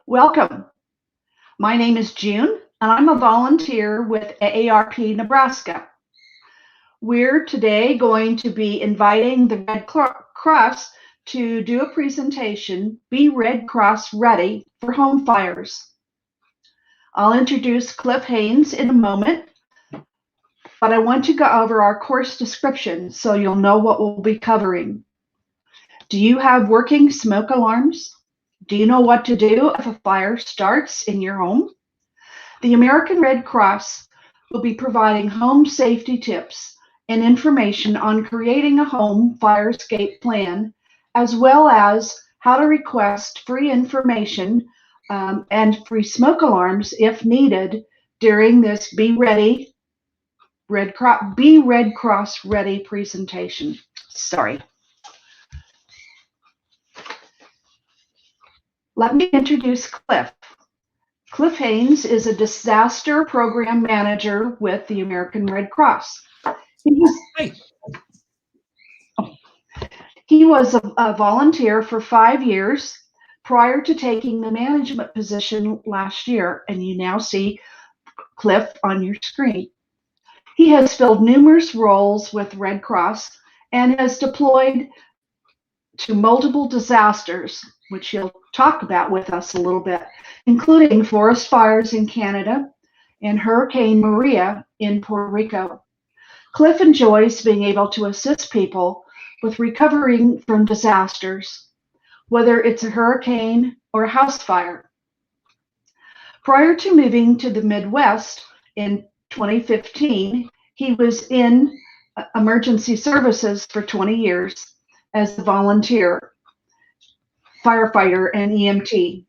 Welcome. My name is June, and I'm a volunteer with AARP Nebraska. We're today going to be inviting the Red Cross to do a presentation, Be Red Cross Ready for Home Fires. I'll introduce Cliff Haynes in a moment, but I want to go over our course description so you'll know what we'll be covering. Do you have working smoke alarms? Do you know what to do if a fire starts in your home? The American Red Cross will be providing home safety tips and information on creating a home fire escape plan, as well as how to request free information and free smoke alarms if needed during this Be Red Cross Ready presentation. Sorry. Let me introduce Cliff. Cliff Haynes is a disaster program manager with the American Red Cross. He was a volunteer for 5 years prior to taking the management position last year, and you now see Cliff on your screen. He has filled numerous roles with Red Cross and has deployed to multiple disasters, which he'll talk about with us a little bit, including forest fires in Canada and Hurricane Maria in Puerto Rico. Cliff enjoys being able to assist people with recovering from disasters, whether it's a hurricane or a house fire. Prior to moving to the Midwest in 2015, he was in emergency services for 20 years as a volunteer firefighter and EMT.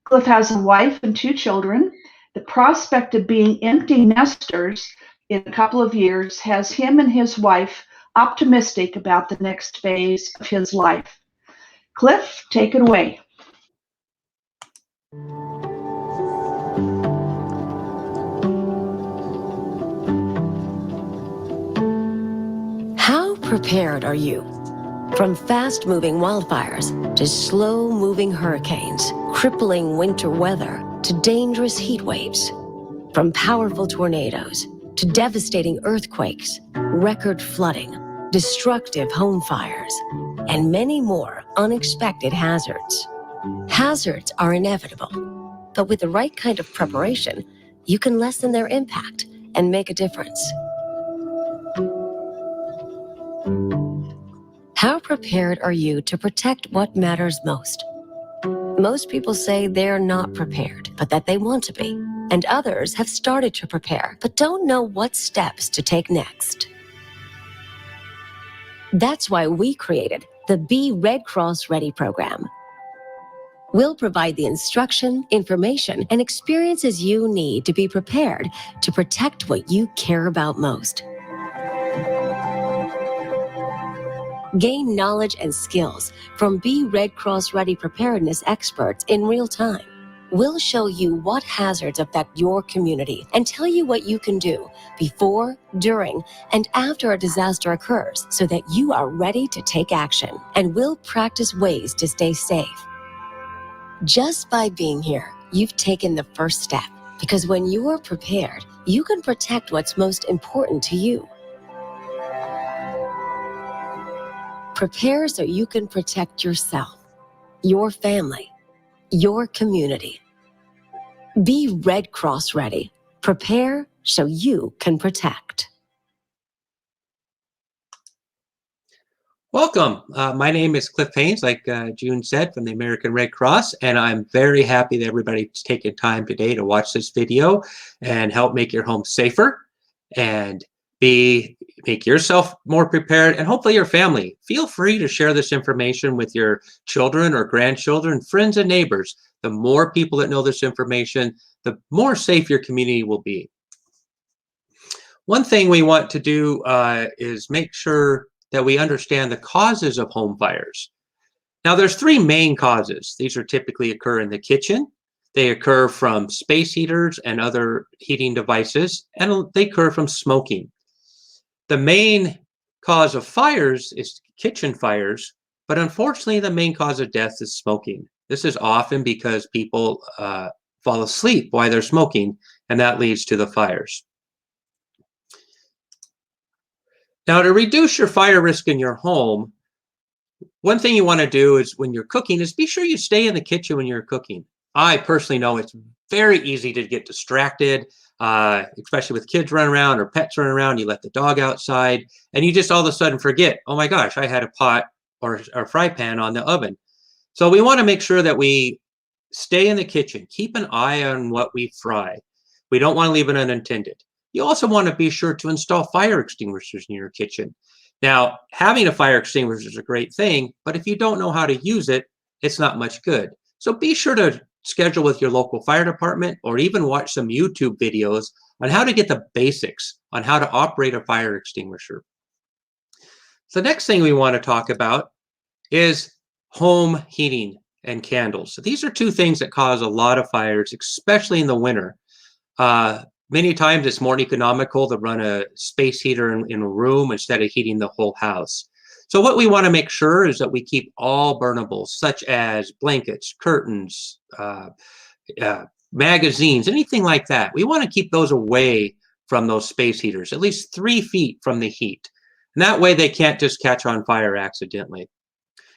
Cliff has a wife and 2 children. The prospect of being empty nesters in a couple of years has him and his wife optimistic about the next phase of his life. Cliff, take it away. How prepared are you? From fast-moving wildfires to slow-moving hurricanes, crippling winter weather to dangerous heat waves. From powerful tornadoes to devastating earthquakes, record flooding, destructive home fires, and many more unexpected hazards. Hazards are inevitable, but with the right kind of preparation, you can lessen their impact and make a difference. How prepared are you to protect what matters most? Most people say they're not prepared, but that they want to be. And others have started to prepare, but don't know what steps to take next. That's why we created the Be Red Cross Ready program. We'll provide the instruction, information, and experiences you need to be prepared to protect what you care about most. Gain knowledge and skills from Be Red Cross Ready preparedness experts in real time. We'll show you what hazards affect your community and tell you what you can do before, during, and after a disaster occurs so that you are ready to take action. And we'll practice ways to stay safe. Just by being here, you've taken the first step, because when you are prepared, you can protect what's most important to you. Prepare so you can protect yourself, your family, your community. Be Red Cross Ready. Prepare so you can protect. Welcome. My name is Cliff Haynes, like June said, from the American Red Cross, and I'm very happy that everybody's taking time today to watch this video and help make your home safer and make yourself more prepared, and hopefully your family. Feel free to share this information with your children or grandchildren, friends and neighbors. The more people that know this information, the more safe your community will be. One thing we want to do is make sure that we understand the causes of home fires. Now, there's 3 main causes. These are typically occur in the kitchen. They occur from space heaters and other heating devices, and they occur from smoking. The main cause of fires is kitchen fires, but unfortunately, the main cause of death is smoking. This is often because people fall asleep while they're smoking, and that leads to the fires. Now, to reduce your fire risk in your home, one thing you want to do is when you're cooking is be sure you stay in the kitchen when you're cooking. I personally know it's very easy to get distracted, especially with kids running around or pets running around. You let the dog outside and you just all of a sudden forget, oh my gosh, I had a pot or a fry pan on the oven. So we want to make sure that we stay in the kitchen. Keep an eye on what we fry. We don't want to leave it unattended. You also want to be sure to install fire extinguishers in your kitchen. Now, having a fire extinguisher is a great thing, but if you don't know how to use it, it's not much good. So be sure to schedule with your local fire department or even watch some YouTube videos on how to get the basics on how to operate a fire extinguisher. So the next thing we want to talk about is home heating and candles. So these are two things that cause a lot of fires, especially in the winter. Many times it's more economical to run a space heater in a room instead of heating the whole house. So what we want to make sure is that we keep all burnables, such as blankets, curtains, magazines, anything like that. We want to keep those away from those space heaters, at least 3 feet from the heat. And that way they can't just catch on fire accidentally.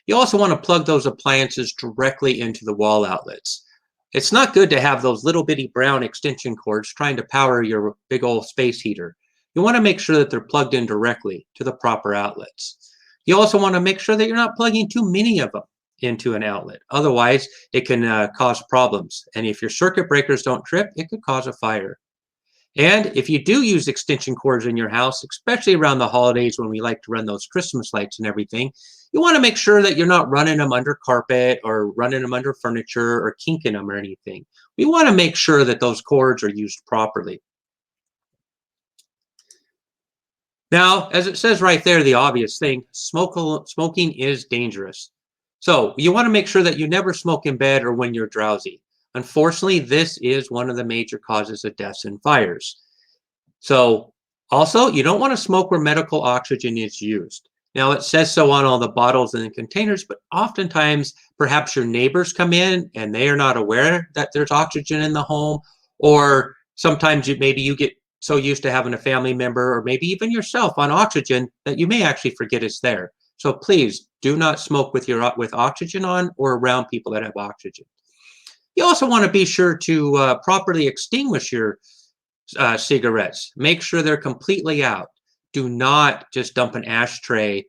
You also want to plug those appliances directly into the wall outlets. It's not good to have those little bitty brown extension cords trying to power your big old space heater. You want to make sure that they're plugged in directly to the proper outlets. You also want to make sure that you're not plugging too many of them into an outlet. Otherwise, it can cause problems. And if your circuit breakers don't trip, it could cause a fire. And if you do use extension cords in your house, especially around the holidays when we like to run those Christmas lights and everything, you want to make sure that you're not running them under carpet or running them under furniture or kinking them or anything. We want to make sure that those cords are used properly. Now, as it says right there, the obvious thing, smoking is dangerous. So you want to make sure that you never smoke in bed or when you're drowsy. Unfortunately, this is one of the major causes of deaths and fires. So also, you don't want to smoke where medical oxygen is used. Now, it says so on all the bottles and the containers, but oftentimes, perhaps your neighbors come in and they are not aware that there's oxygen in the home, or sometimes maybe you get so used to having a family member or maybe even yourself on oxygen that you may actually forget it's there. So please do not smoke with oxygen on or around people that have oxygen. You also want to be sure to properly extinguish your cigarettes. Make sure they're completely out. Do not just dump an ashtray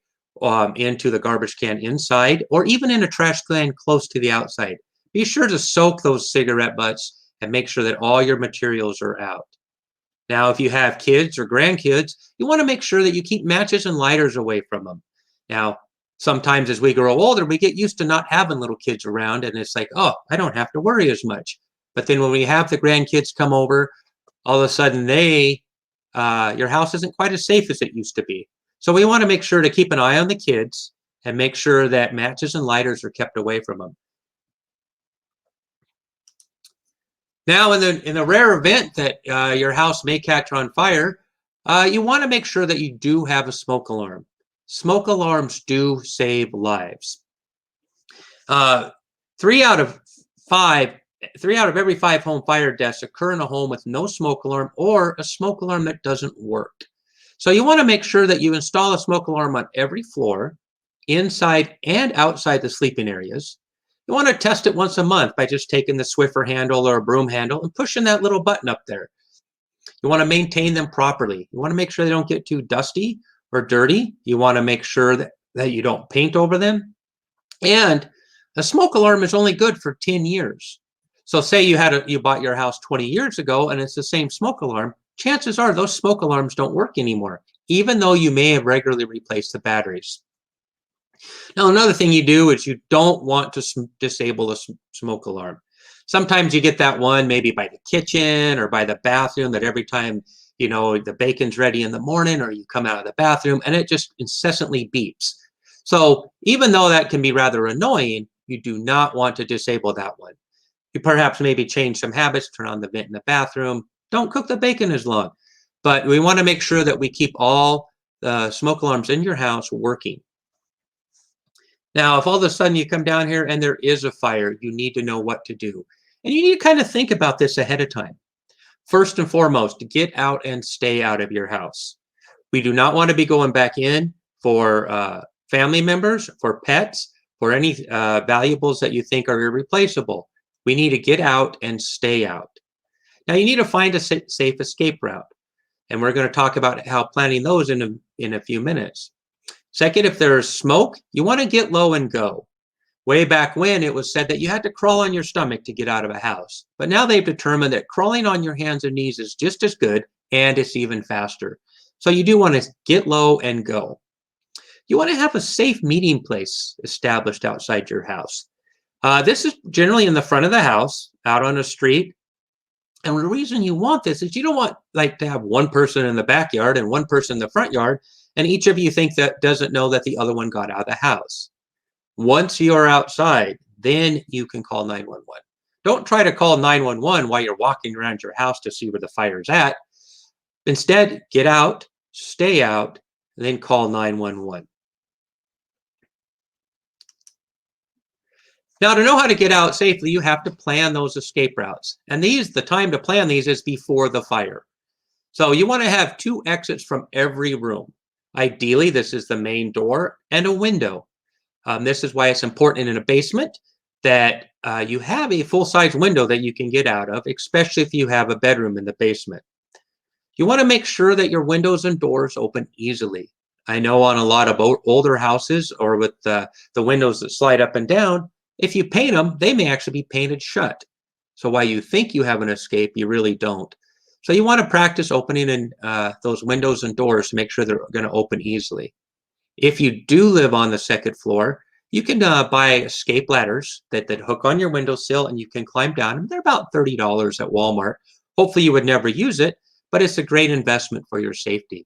into the garbage can inside or even in a trash can close to the outside. Be sure to soak those cigarette butts and make sure that all your materials are out. Now, if you have kids or grandkids, you want to make sure that you keep matches and lighters away from them. Now, sometimes as we grow older, we get used to not having little kids around, and it's like, oh, I don't have to worry as much. But then when we have the grandkids come over, all of a sudden your house isn't quite as safe as it used to be. So we want to make sure to keep an eye on the kids and make sure that matches and lighters are kept away from them. Now, in the rare event that your house may catch on fire, you want to make sure that you do have a smoke alarm. Smoke alarms do save lives. 3 out of every 5 home fire deaths occur in a home with no smoke alarm or a smoke alarm that doesn't work. So you want to make sure that you install a smoke alarm on every floor, inside and outside the sleeping areas. You want to test it once a month by just taking the Swiffer handle or a broom handle and pushing that little button up there. You want to maintain them properly. You want to make sure they don't get too dusty or dirty. You want to make sure that you don't paint over them. And a smoke alarm is only good for 10 years. So say you bought your house 20 years ago and it's the same smoke alarm, chances are those smoke alarms don't work anymore, even though you may have regularly replaced the batteries. Now, another thing you do is you don't want to disable the smoke alarm. Sometimes you get that one maybe by the kitchen or by the bathroom that every time, the bacon's ready in the morning or you come out of the bathroom and it just incessantly beeps. So even though that can be rather annoying, you do not want to disable that one. You perhaps maybe change some habits, turn on the vent in the bathroom, don't cook the bacon as long. But we want to make sure that we keep all the smoke alarms in your house working. Now, if all of a sudden you come down here and there is a fire, you need to know what to do. And you need to kind of think about this ahead of time. First and foremost, get out and stay out of your house. We do not want to be going back in for family members, for pets, for any valuables that you think are irreplaceable. We need to get out and stay out. Now, you need to find a safe escape route. And we're going to talk about how planning those in a few minutes. Second, if there's smoke, you want to get low and go. Way back when, it was said that you had to crawl on your stomach to get out of a house. But now they've determined that crawling on your hands and knees is just as good, and it's even faster. So you do want to get low and go. You want to have a safe meeting place established outside your house. This is generally in the front of the house, out on a street. And the reason you want this is you don't want to have one person in the backyard and one person in the front yard, and each of you think that doesn't know that the other one got out of the house. Once you're outside, then you can call 911. Don't try to call 911 while you're walking around your house to see where the fire's at. Instead, get out, stay out, and then call 911. Now, to know how to get out safely, you have to plan those escape routes. And the time to plan these is before the fire. So you want to have 2 exits from every room. Ideally, this is the main door and a window. This is why it's important in a basement that you have a full-size window that you can get out of, especially if you have a bedroom in the basement. You want to make sure that your windows and doors open easily. I know on a lot of older houses or with the windows that slide up and down, if you paint them, they may actually be painted shut. So while you think you have an escape, you really don't. So you want to practice opening in those windows and doors to make sure they're going to open easily. If you do live on the 2nd floor, you can buy escape ladders that hook on your windowsill and you can climb down. They're about $30 at Walmart. Hopefully you would never use it, but it's a great investment for your safety.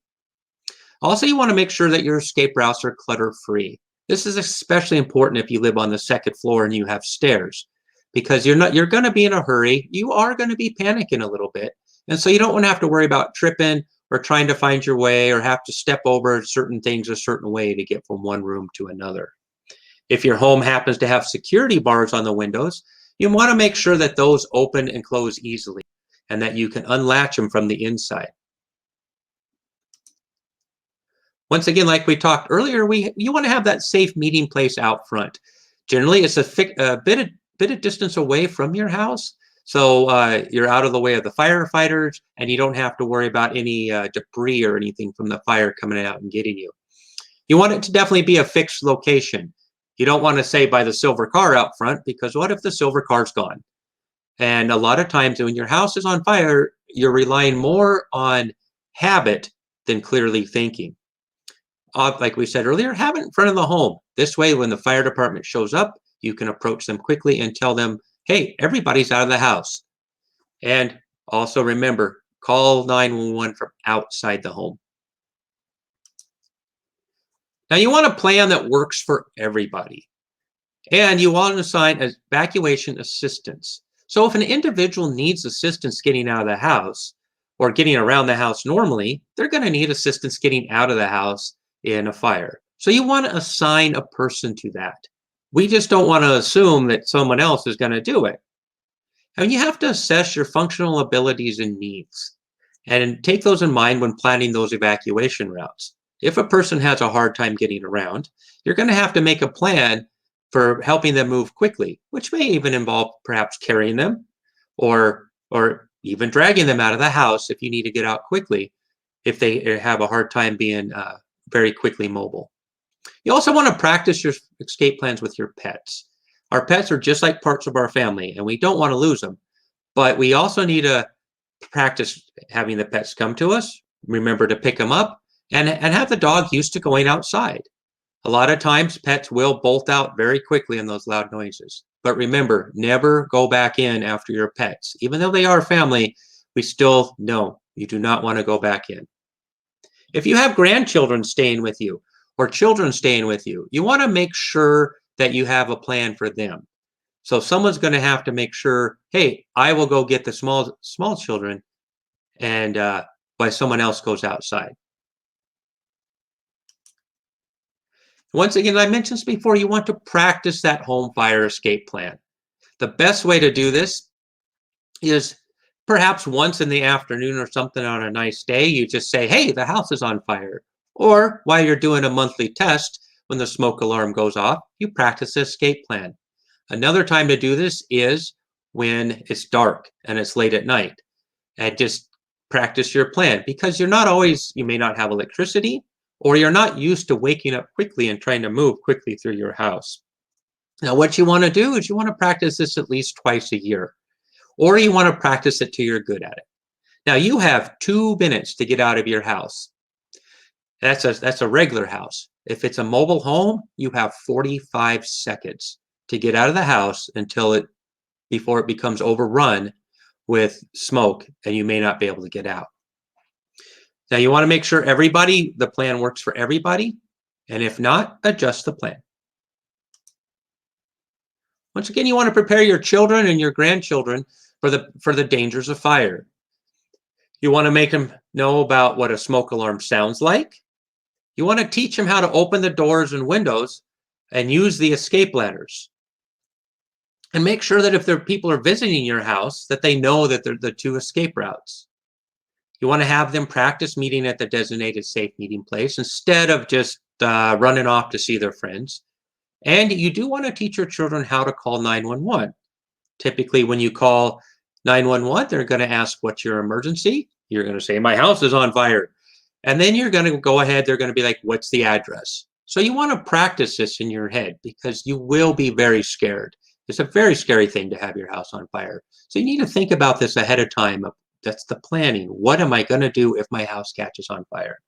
Also, you want to make sure that your escape routes are clutter-free. This is especially important if you live on the 2nd floor and you have stairs, because you're going to be in a hurry. You are going to be panicking a little bit. And so you don't want to have to worry about tripping or trying to find your way or have to step over certain things a certain way to get from one room to another. If your home happens to have security bars on the windows, you want to make sure that those open and close easily and that you can unlatch them from the inside. Once again, like we talked earlier, you want to have that safe meeting place out front. Generally, it's a bit of distance away from your house, so you're out of the way of the firefighters, and you don't have to worry about any debris or anything from the fire coming out and getting you. You want it to definitely be a fixed location. You don't want to say by the silver car out front, because what if the silver car's gone? And a lot of times when your house is on fire, you're relying more on habit than clearly thinking. Like we said earlier, have it in front of the home. This way, when the fire department shows up, you can approach them quickly and tell them, hey, everybody's out of the house. And also remember, call 911 from outside the home. Now, you want a plan that works for everybody. And you want to assign evacuation assistance. So if an individual needs assistance getting out of the house or getting around the house normally, they're going to need assistance getting out of the house in a fire. So you want to assign a person to that. We just don't want to assume that someone else is going to do it. And you have to assess your functional abilities and needs and take those in mind when planning those evacuation routes. If a person has a hard time getting around, you're going to have to make a plan for helping them move quickly, which may even involve perhaps carrying them or even dragging them out of the house if you need to get out quickly, if they have a hard time being very quickly mobile. You also want to practice your escape plans with your pets. Our pets are just like parts of our family, and we don't want to lose them. But we also need to practice having the pets come to us, remember to pick them up, and have the dog used to going outside. A lot of times, pets will bolt out very quickly in those loud noises. But remember, never go back in after your pets. Even though they are family, we still know you do not want to go back in. If you have grandchildren staying with you or children staying with you, you want to make sure that you have a plan for them. So someone's going to have to make sure, hey, I will go get the small children, and while someone else goes outside. Once again, I mentioned this before, you want to practice that home fire escape plan. The best way to do this is perhaps once in the afternoon or something on a nice day, you just say, hey, the house is on fire. Or while you're doing a monthly test, when the smoke alarm goes off, you practice the escape plan. Another time to do this is when it's dark and it's late at night. And just practice your plan, because you may not have electricity, or you're not used to waking up quickly and trying to move quickly through your house. Now, what you want to do is you want to practice this at least twice a year, or you want to practice it till you're good at it. Now, you have 2 minutes to get out of your house. That's a regular house. If it's a mobile home, you have 45 seconds to get out of the house before it becomes overrun with smoke and you may not be able to get out. Now, you want to make sure the plan works for everybody, and if not, adjust the plan. Once again, you want to prepare your children and your grandchildren for the dangers of fire. You want to make them know about what a smoke alarm sounds like. You want to teach them how to open the doors and windows and use the escape ladders. And make sure that if people are visiting your house, that they know that they're the 2 escape routes. You want to have them practice meeting at the designated safe meeting place instead of just running off to see their friends. And you do want to teach your children how to call 911. Typically, when you call 911, they're going to ask, what's your emergency? You're going to say, my house is on fire. And then you're going to go ahead, they're going to be like, what's the address? So you want to practice this in your head, because you will be very scared. It's a very scary thing to have your house on fire. So you need to think about this ahead of time. That's the planning. What am I going to do if my house catches on fire?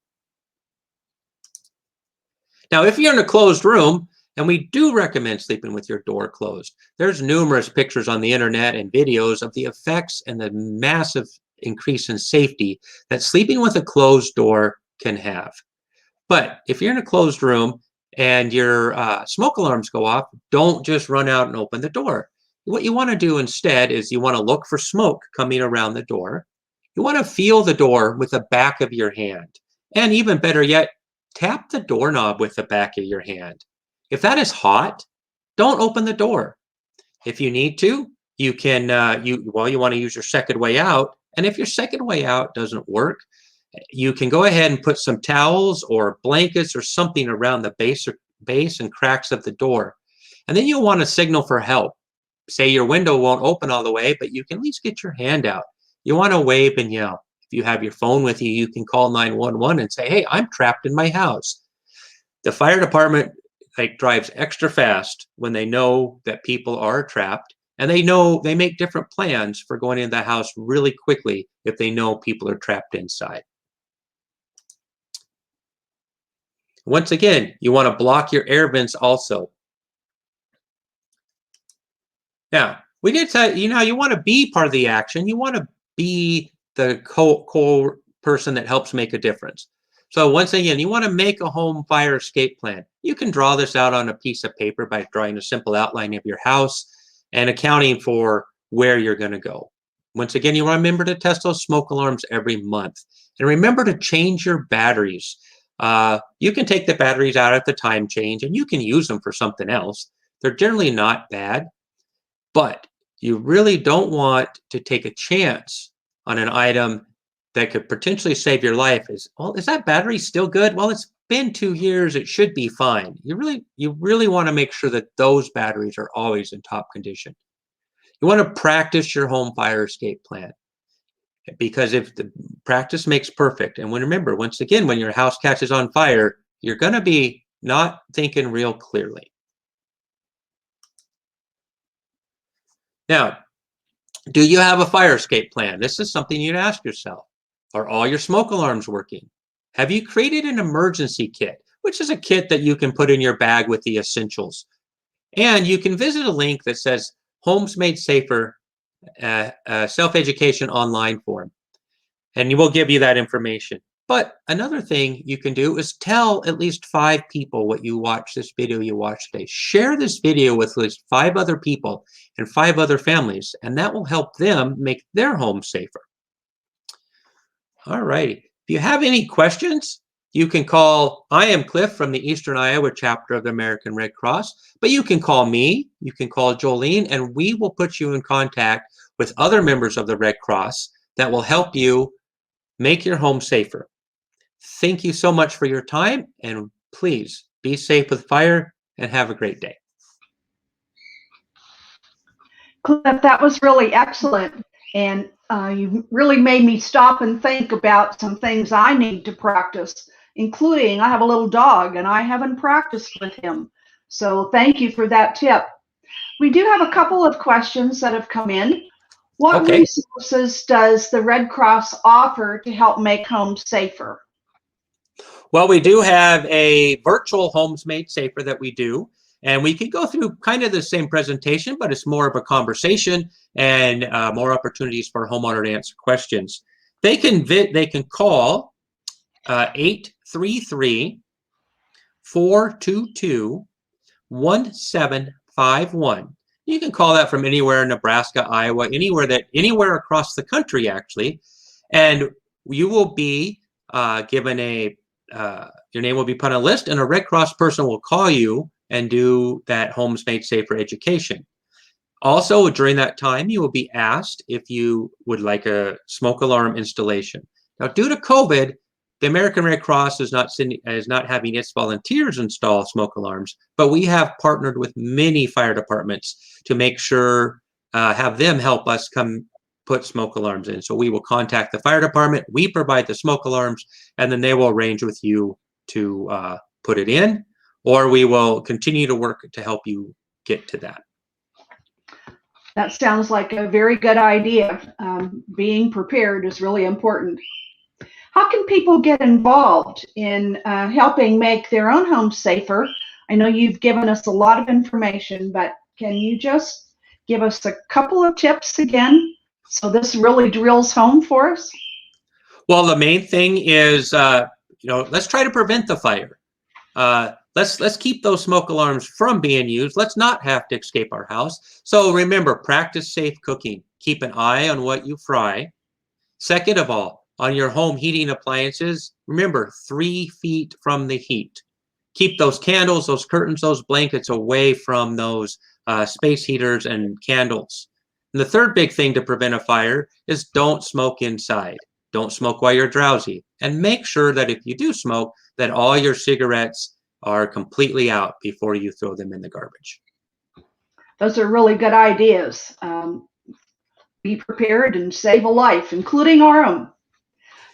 Now, if you're in a closed room, and we do recommend sleeping with your door closed, there's numerous pictures on the internet and videos of the effects and the massive increase in safety that sleeping with a closed door can have. But if you're in a closed room and your smoke alarms go off, don't just run out and open the door. What you want to do instead is you want to look for smoke coming around the door. You want to feel the door with the back of your hand. And even better yet, tap the doorknob with the back of your hand. If that is hot, don't open the door. If you need to, you can, you want to use your second way out. And if your second way out doesn't work, you can go ahead and put some towels or blankets or something around the base and cracks of the door. And then you'll want to signal for help. Say your window won't open all the way, but you can at least get your hand out. You want to wave and yell. If you have your phone with you, you can call 911 and say, hey, I'm trapped in my house. The fire department drives extra fast when they know that people are trapped, and they make different plans for going into the house really quickly if they know people are trapped inside. Once again, you want to block your air vents also. Now, we did say, you want to be part of the action. You want to be the core person that helps make a difference. So once again, you want to make a home fire escape plan. You can draw this out on a piece of paper by drawing a simple outline of your house and accounting for where you're going to go. Once again, you want to remember to test those smoke alarms every month. And remember to change your batteries. You can take the batteries out at the time change, and you can use them for something else. They're generally not bad, but you really don't want to take a chance on an item that could potentially save your life. Is that battery still good? Well, it's been 2 years. It should be fine. You really want to make sure that those batteries are always in top condition. You want to practice your home fire escape plan, because if the practice makes perfect. And remember, once again, when your house catches on fire, you're going to be not thinking real clearly. Now, do you have a fire escape plan? This is something you'd ask yourself. Are all your smoke alarms working? Have you created an emergency kit, which is a kit that you can put in your bag with the essentials? And you can visit a link that says Homes Made Safer, self-education online forum. And will give you that information. But another thing you can do is tell at least 5 people what you watched, this video you watched today. Share this video with at least 5 other people and 5 other families, and that will help them make their home safer. All righty. If you have any questions, You can call, I am Cliff from the Eastern Iowa chapter of the American Red Cross, but you can call me, you can call Jolene, and we will put you in contact with other members of the Red Cross that will help you make your home safer. Thank you so much for your time, and please be safe with fire and have a great day. Cliff, that was really excellent. And you really made me stop and think about some things I need to practice, including I have a little dog and I haven't practiced with him. So thank you for that tip. We do have a couple of questions that have come in. What Okay. resources does the Red Cross offer to help make homes safer? Well, we do have a virtual Homes Made Safer that we do, and we could go through kind of the same presentation, but it's more of a conversation and more opportunities for a homeowner to answer questions. They can call 833-422-1751. You can call that from anywhere in Nebraska, Iowa, anywhere across the country, actually, and you will be given your name will be put on a list, and a Red Cross person will call you and do that Homes Made Safer education. Also, during that time, you will be asked if you would like a smoke alarm installation. Now, due to COVID, the American Red Cross is not having its volunteers install smoke alarms, but we have partnered with many fire departments to make sure, have them help us come put smoke alarms in. So we will contact the fire department, we provide the smoke alarms, and then they will arrange with you to put it in, or we will continue to work to help you get to that. That sounds like a very good idea. Being prepared is really important. How can people get involved in helping make their own homes safer? I know you've given us a lot of information, but can you just give us a couple of tips again so this really drills home for us? Well, the main thing is, let's try to prevent the fire. Let's keep those smoke alarms from being used. Let's not have to escape our house. So remember, practice safe cooking. Keep an eye on what you fry. Second of all, on your home heating appliances, remember 3 feet from the heat. Keep those candles, those curtains, those blankets away from those space heaters and candles. And the third big thing to prevent a fire is don't smoke inside. Don't smoke while you're drowsy. And make sure that if you do smoke, that all your cigarettes are completely out before you throw them in the garbage. Those are really good ideas. Be prepared and save a life, including our own.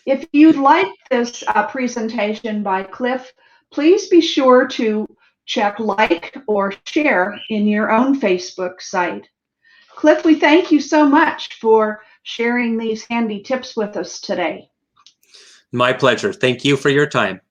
If you like this presentation by Cliff, please be sure to check like or share in your own Facebook site. Cliff, we thank you so much for sharing these handy tips with us today. My pleasure. Thank you for your time.